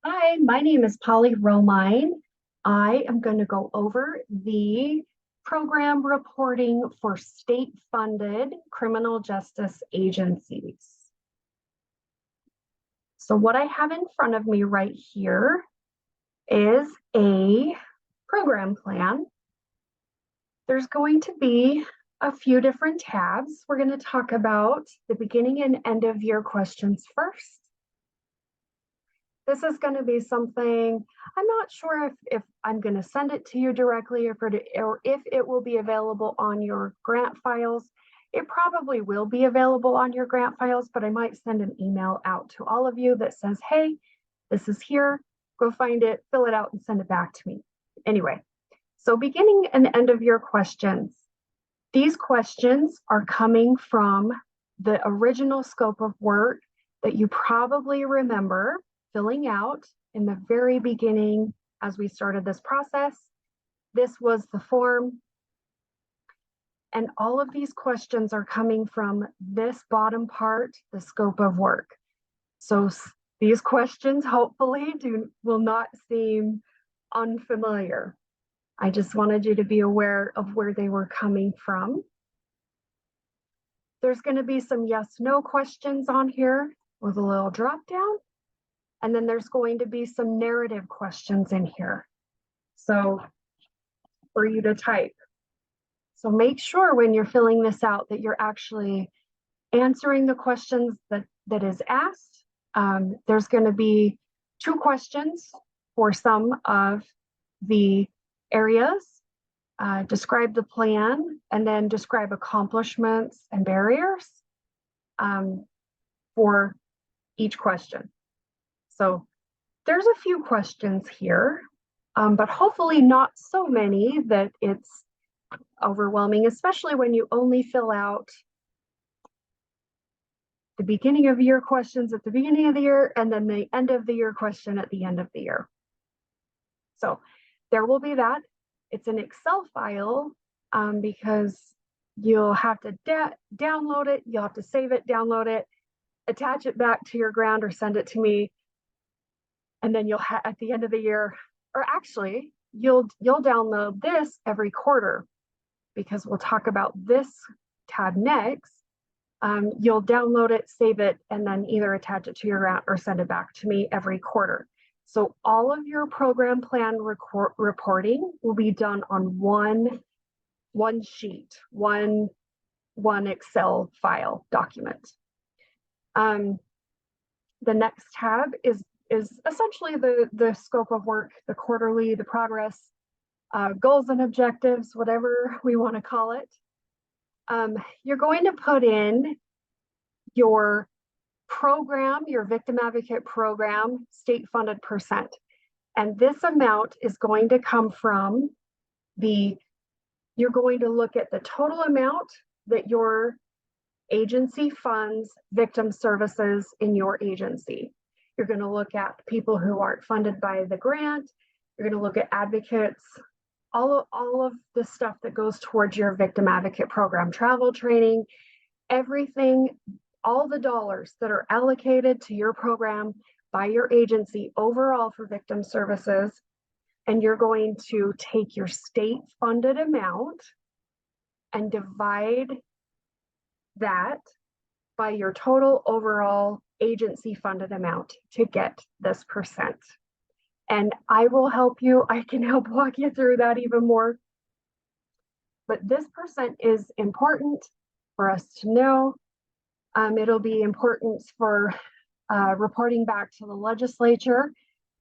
Hi, my name is Polly Romine. I am going to go over the program reporting for state-funded criminal justice agencies. So what I have in front of me right here is a program plan. There's going to be a few different tabs. We're going to talk about the beginning and end of year questions first. This is going to be something I'm not sure if I'm going to send it to you directly or if it will be available on your grant files. It probably will be available on your grant files, but I might send an email out to all of you that says, hey, this is here, go find it, fill it out and send it back to me. Anyway, so beginning and end of year questions. These questions are coming from the original scope of work that you probably remember filling out in the very beginning as we started this process. This was the form. And all of these questions are coming from this bottom part, the scope of work. So these questions hopefully will not seem unfamiliar. I just wanted you to be aware of where they were coming from. There's going to be some yes/no questions on here with a little drop down. And then there's going to be some narrative questions in here. So for you to type. So make sure when you're filling this out that you're actually answering the questions that is asked. There's going to be 2 questions for some of the areas. Describe the plan and then describe accomplishments and barriers for each question. So there's a few questions here, but hopefully not so many that it's overwhelming, especially when you only fill out the beginning of year questions at the beginning of the year and then the end of the year question at the end of the year. So there will be that. It's an Excel file because you'll have to download it, you'll have to save it, download it, attach it back to your grant or send it to me. And then you'll have at the end of the year, or actually you'll download this every quarter because we'll talk about this tab next. You'll download it, save it, and then either attach it to your grant or send it back to me every quarter. So all of your program plan reporting will be done on one sheet, one Excel file document. The next tab is essentially the scope of work, the quarterly, the progress, goals and objectives, whatever we want to call it. You're going to put in your program, your victim advocate program, state funded percent. And this amount is going to come from you're going to look at the total amount that your agency funds victim services in your agency. You're going to look at people who aren't funded by the grant. You're going to look at advocates, all of the stuff that goes towards your victim advocate program, travel, training, everything, all the dollars that are allocated to your program by your agency overall for victim services. And you're going to take your state funded amount and divide that by your total overall agency funded amount to get this percent. And I will help you. I can help walk you through that even more. But this percent is important for us to know. It'll be important for reporting back to the legislature.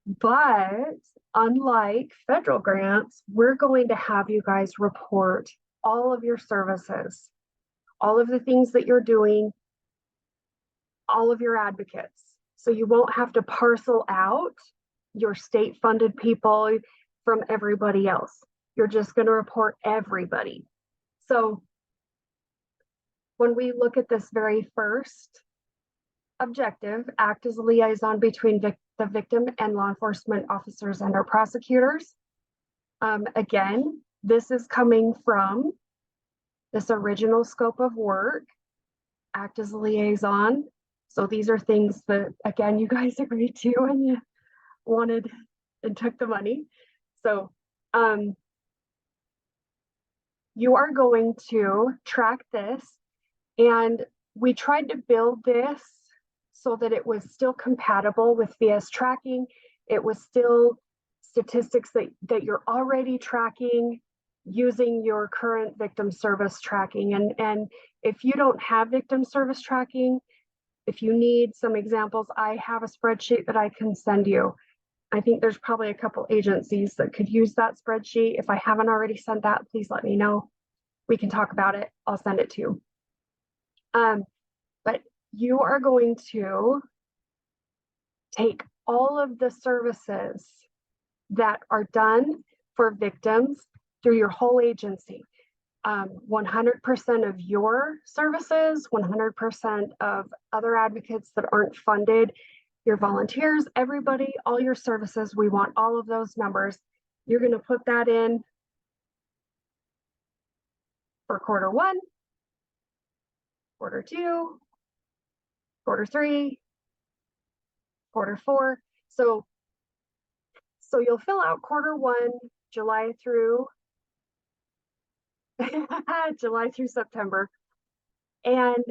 But unlike federal grants, we're going to have you guys report all of your services, all of the things that you're doing, all of your advocates. So you won't have to parcel out your state funded people from everybody else. You're just going to report everybody. So when we look at this very first objective, act as a liaison between the victim and law enforcement officers and our prosecutors. Again, this is coming from this original scope of work, act as a liaison. So these are things that, again, you guys agreed to and wanted and took the money. So you are going to track this, and we tried to build this so that it was still compatible with VS tracking. It was still statistics that you're already tracking using your current victim service tracking. And if you don't have victim service tracking, if you need some examples, I have a spreadsheet that I can send you. I think there's probably a couple agencies that could use that spreadsheet. If I haven't already sent that, please let me know. We can talk about it. I'll send it to you. But you are going to take all of the services that are done for victims through your whole agency. 100% of your services, 100% of other advocates that aren't funded, your volunteers, everybody, all your services, we want all of those numbers. You're going to put that in for Q1, Q2, Q3, Q4. So you'll fill out Q1, July through September. And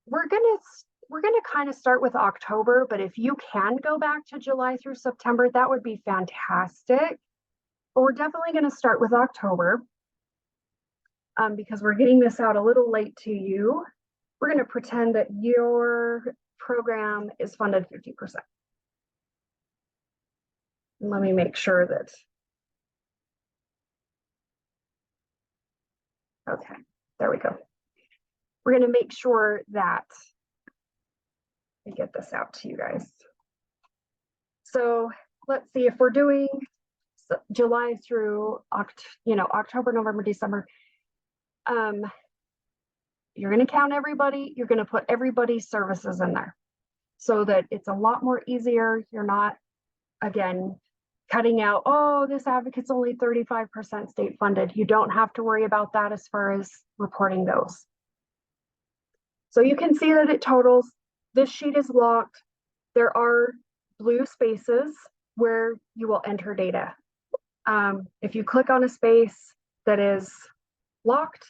we're gonna kind of start with October, but if you can go back to July through September, that would be fantastic. But we're definitely gonna start with October because we're getting this out a little late to you. We're gonna pretend that your program is funded 50%. And let me make sure that, okay, there we go. We're gonna make sure that I get this out to you guys. So let's see if we're doing July through October, November, December. You're going to count everybody. You're going to put everybody's services in there so that it's a lot more easier. You're not, again, cutting out, oh, this advocate's only 35% state funded. You don't have to worry about that as far as reporting those. So you can see that it totals. This sheet is locked. There are blue spaces where you will enter data. If you click on a space that is locked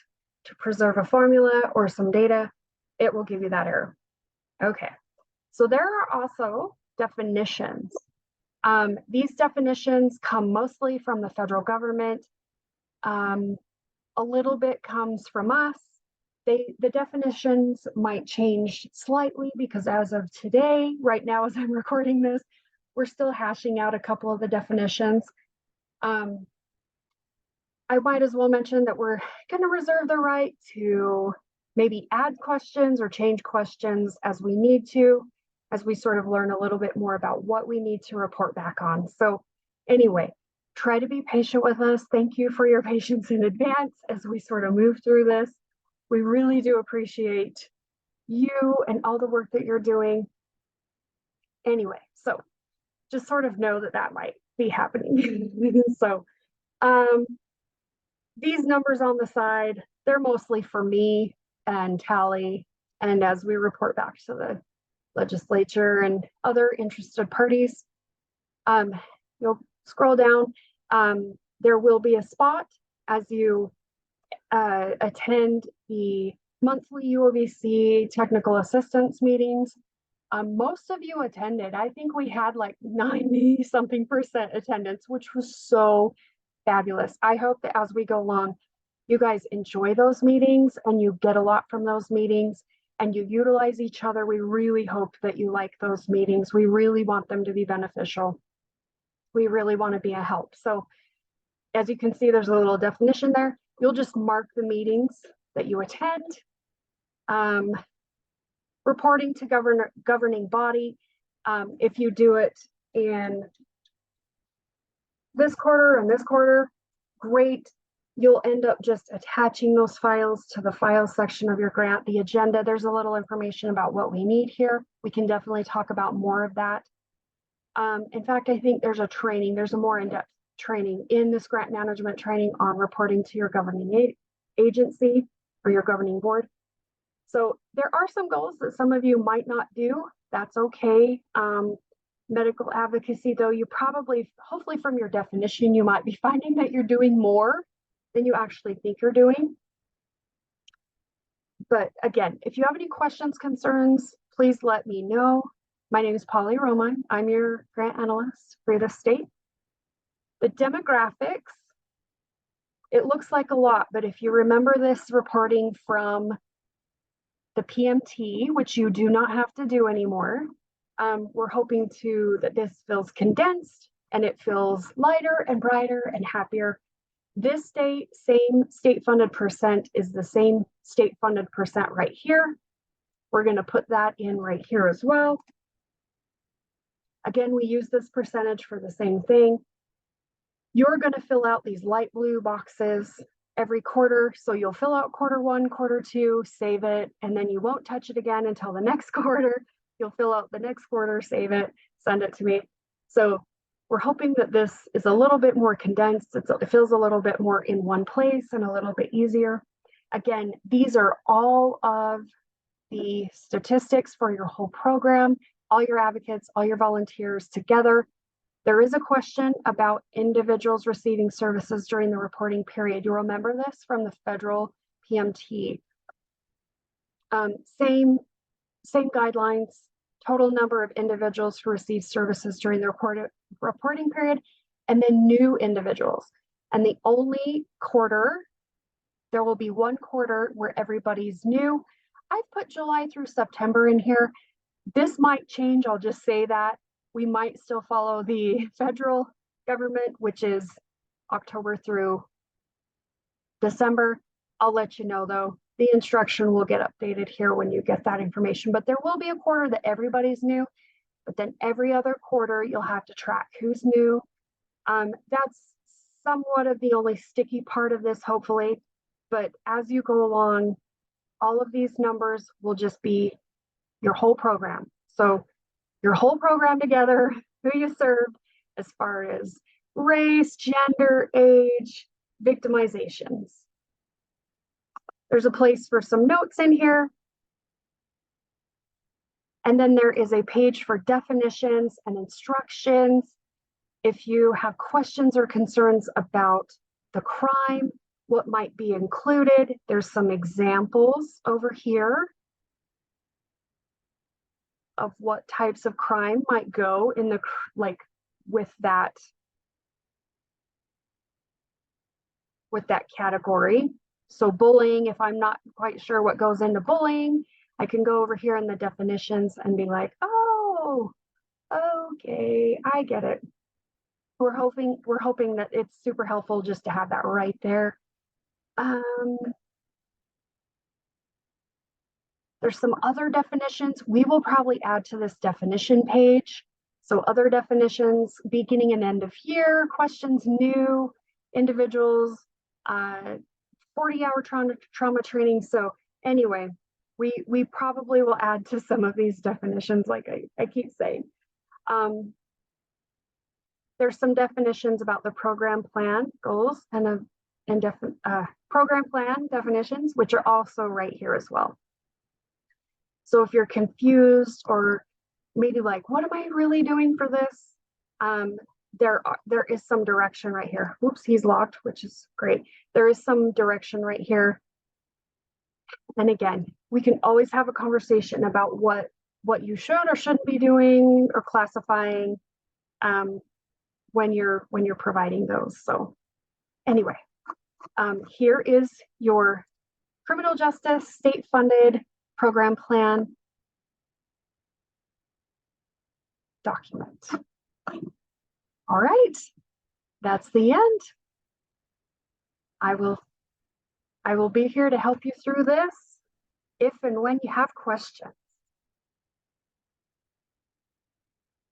to preserve a formula or some data, it will give you that error. Okay, so there are also definitions. These definitions come mostly from the federal government. A little bit comes from us. The definitions might change slightly because as of today, right now as I'm recording this, we're still hashing out a couple of the definitions. I might as well mention that we're going to reserve the right to maybe add questions or change questions as we need to, as we sort of learn a little bit more about what we need to report back on. So anyway, try to be patient with us. Thank you for your patience in advance as we sort of move through this. We really do appreciate you and all the work that you're doing. Anyway, so just sort of know that might be happening. So these numbers on the side, they're mostly for me and Tally, and as we report back to the legislature and other interested parties. You'll scroll down. There will be a spot as you attend the monthly UOVC technical assistance meetings. Most of you attended. I think we had like 90-something% attendance, which was so fabulous. I hope that as we go along, you guys enjoy those meetings and you get a lot from those meetings and you utilize each other. We really hope that you like those meetings. We really want them to be beneficial. We really want to be a help. So as you can see, there's a little definition there. You'll just mark the meetings that you attend. Reporting to governing body. If you do it in this quarter and this quarter, great. You'll end up just attaching those files to the file section of your grant, the agenda. There's a little information about what we need here. We can definitely talk about more of that. In fact, I think there's a more in-depth training in this grant management training on reporting to your governing agency or your governing board. So there are some goals that some of you might not do. That's okay. medical advocacy, though, you probably, hopefully from your definition, you might be finding that you're doing more than you actually think you're doing. But again, if you have any questions, concerns, please let me know. My name is Polly Roman. I'm your grant analyst for the state. The demographics, it looks like a lot, but if you remember this reporting from the PMT, which you do not have to do anymore, we're hoping that this feels condensed and it feels lighter and brighter and happier. This same state funded percent is the same state funded percent right here. We're going to put that in right here as well. Again, we use this percentage for the same thing. You're going to fill out these light blue boxes every quarter. So you'll fill out quarter 1, quarter 2, save it, and then you won't touch it again until the next quarter. You'll fill out the next quarter, save it, send it to me. So we're hoping that this is a little bit more condensed. It feels a little bit more in one place and a little bit easier. Again, these are all of the statistics for your whole program, all your advocates, all your volunteers together. There is a question about individuals receiving services during the reporting period. You'll remember this from the federal PMT. Same guidelines, total number of individuals who receive services during the reporting period, and then new individuals. And the only quarter, there will be one quarter where everybody's new. I've put July through September in here. This might change, I'll just say that. We might still follow the federal government, which is October through December. I'll let you know though. The instruction will get updated here when you get that information, but there will be a quarter that everybody's new, but then every other quarter you'll have to track who's new. That's somewhat of the only sticky part of this, hopefully, but as you go along, all of these numbers will just be your whole program. So your whole program together, who you served, as far as race, gender, age, victimizations. There's a place for some notes in here. And then there is a page for definitions and instructions. If you have questions or concerns about the crime, what might be included, there's some examples over here of what types of crime might go in the, with that category. So bullying, if I'm not quite sure what goes into bullying, I can go over here in the definitions and be like, oh, okay, I get it. We're hoping that it's super helpful just to have that right there. There's some other definitions we will probably add to this definition page. So other definitions, beginning and end of year, questions new, individuals, 40-hour trauma training. So anyway, we probably will add to some of these definitions, like I keep saying. There's some definitions about the program plan goals and program plan definitions, which are also right here as well. So if you're confused or maybe like, what am I really doing for this? There is some direction right here. Oops, he's locked, which is great. There is some direction right here. And again, we can always have a conversation about what you should or shouldn't be doing or classifying when you're providing those. So anyway, here is your criminal justice state-funded program plan document. All right, that's the end. I will be here to help you through this if and when you have questions.